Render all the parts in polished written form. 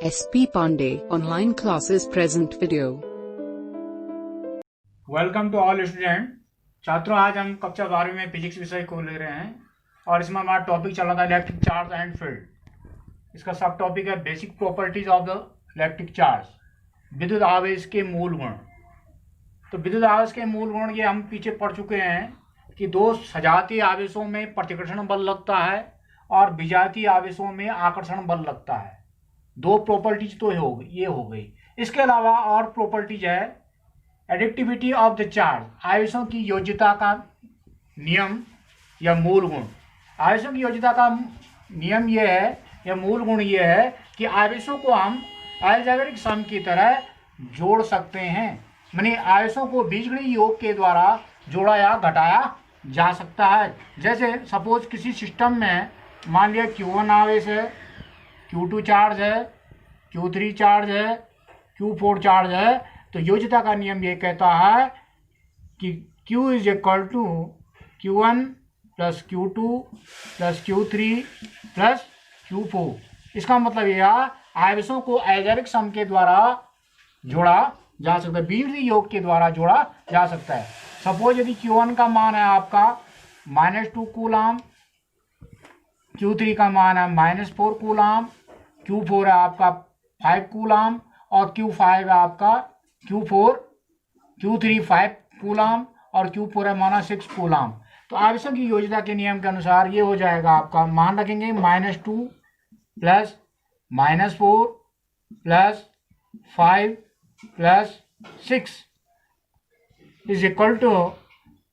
SP Pandey online classes present video. Welcome to all student. छात्रों, आज हम कक्षा 12 में फिजिक्स विषय को ले रहे हैं और इसमें हमारा टॉपिक चल रहा था इलेक्ट्रिक चार्ज एंड फील्ड। इसका सब टॉपिक है basic properties of the electric charge, विद्युत आवेश के मूल गुण। तो विद्युत आवेश के मूल गुण ये हम पीछे पढ़ चुके हैं कि दो सजातीय आवेशों में प्रतिकर्षण बल लगता है और विजातीय आवेशों में आकर्षण बल लगता है। दो प्रॉपर्टीज तो ये हो गई। इसके अलावा और प्रॉपर्टीज है एडिक्टिविटी ऑफ द चार्ज, आवेशों की योज्यता का नियम या मूल गुण। आवेशों की योज्यता का नियम यह है या मूल गुण यह है कि आवेशों को हम अलजेब्रिक सम की तरह जोड़ सकते हैं, माने आवेशों को बीजगणित योग के द्वारा जोड़ा या घटाया जा सकता है। जैसे सपोज किसी सिस्टम में मान लिया Q1 आवेश है, Q2 चार्ज है, Q3 चार्ज है, Q4 चार्ज है, तो योज्यता का नियम ये कहता है कि Q is equal to Q1 plus Q2 plus Q3 plus Q4। इसका मतलब यह आवेशों को अलजेब्रिक सम के द्वारा जोड़ा जा सकता है, बीजगणित योग के द्वारा जोड़ा जा सकता है। सपोज यदि Q1 का मान है आपका -2 कूलाम, Q3 का मान है -4 कूलाम, Q4 है आपका 5 कूलाम और Q5 है आपका Q3 5 कूलाम और Q4 है माना 6 कूलाम। तो आवेशों की योज्यता के नियम के अनुसार ये हो जाएगा आपका, मान रखेंगे -2 plus -4 plus 5 plus 6 is equal to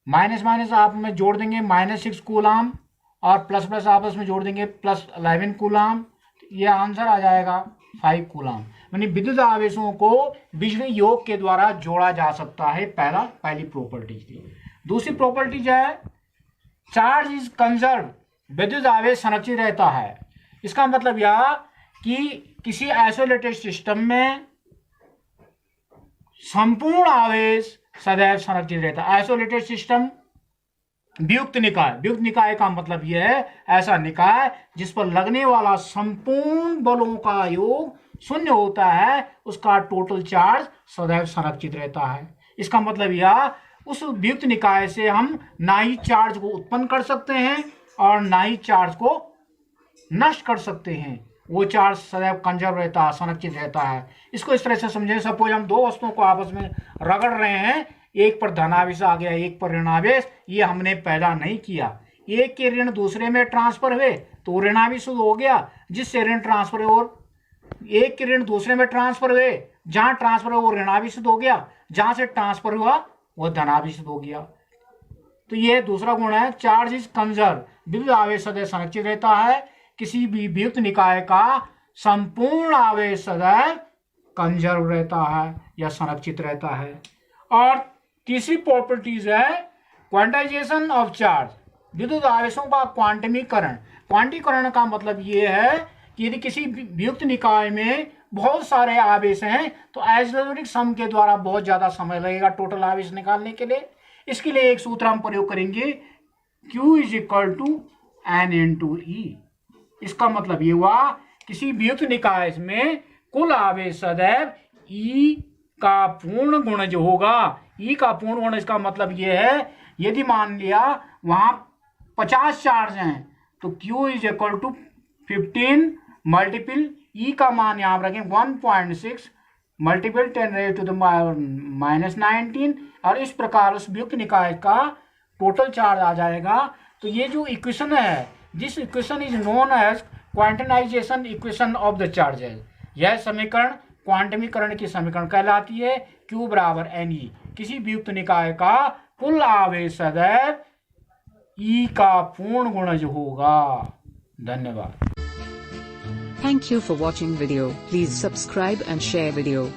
minus minus आप में जोड़ देंगे -6 कूलाम और प्लस प्लस आपस में जोड़ देंगे +11 कूलाम। ये आंसर आ जाएगा 5 कूलाम। यानी विद्युत आवेशों को बीजगणित योग के द्वारा जोड़ा जा सकता है। पहली प्रॉपर्टी थी। दूसरी प्रॉपर्टी जो है चार्ज इज कंजर्व, विद्युत आवेश संरक्षित रहता है। इसका मतलब यह कि किसी आइसोलेटेड सिस्टम में संपूर्ण आवेश सदैव संरक्षित रहता है। आइसोलेटेड सिस्टम वियुक्त निकाय का मतलब यह है ऐसा निकाय जिस पर लगने वाला संपूर्ण बलों का योग 0 होता है, उसका टोटल चार्ज सदैव संरक्षित रहता है। इसका मतलब यह उस वियुक्त निकाय से हम ना ही चार्ज को उत्पन्न कर सकते हैं और ना ही चार्ज को नष्ट कर सकते हैं। वो चार्ज सदैव कंजर्व रहता है, संरक्षित रहता है। इसको इस तरह से समझें, सपोज हम दो वस्तुओं को आपस में रगड़ रहे हैं, एक पर धनावेश आ गया, एक पर ऋणावेश, ये हमने पैदा नहीं किया। एक के ऋण दूसरे में ट्रांसफर हुए तो ऋणावेश हो गया, जिससे ऋण ट्रांसफर, और एक के ऋण दूसरे में ट्रांसफर हुए, जहां ट्रांसफर हुआ वो ऋणावेश हो गया, जहां से ट्रांसफर हुआ वो धनावेश हो गया। तो ये दूसरा गुण है, चार्ज इज कंजर्व, विद्युत आवेश सदैव संरक्षित रहता है। किसी भी वियुक्त निकाय का संपूर्ण आवेश सदैव कंजर्व रहता है या संरक्षित रहता है। और तीसरी प्रॉपर्टीज है क्वांटाइजेशन ऑफ चार्ज, विद्युत आवेशों का क्वांटमीकरण। क्वांटीकरण का मतलब ये है कि यदि किसी वियुक्त निकाय में बहुत सारे आवेश हैं तो अलजेब्रिक सम के द्वारा बहुत ज्यादा समय लगेगा टोटल आवेश निकालने के लिए। इसके लिए एक सूत्र हम प्रयोग करेंगे, Q is equal to N into E। इसका मतलब ये हुआ किसी वियुक्त निकाय में कुल आवेश सदैव E का पूर्ण गुण जो होगा, E का पूर्ण गुण, इसका मतलब ये है यदि मान लिया वहां 50 चार्ज हैं तो Q is equal to 15 multiple E का मान यहां रखें 1.6 मल्टीपल 10⁻⁻19 और इस प्रकार उस वियुक्त निकाय का टोटल चार्ज आ जाएगा। तो ये जो इक्वेशन है, this equation is known as quantization equation of the charges. यह समीकरण क्वांटमीकरण की समीकरण कहलाती है। Q बराबर Ne, किसी वियुक्त निकाय का कुल आवेश सदैव E का पूर्ण गुण जो होगा। धन्यवाद। Thank you for watching video. Please subscribe and share video.